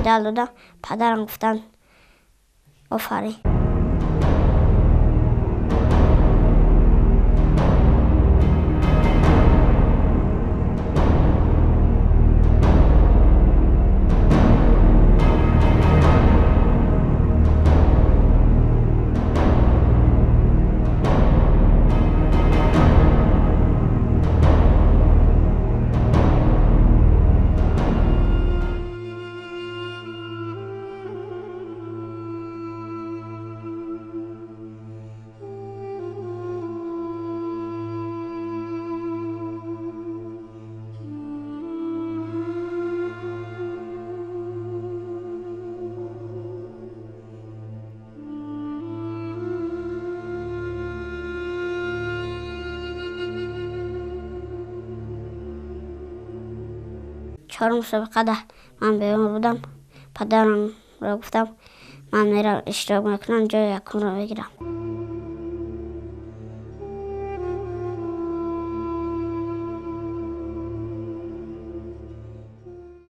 مدال دادم. پدرم گفتن آفرین. چهار مسابقه ده من بیرون بودم. پدرم را گفتم من میرم اشتراک میکنم جای یکم را بگیرم.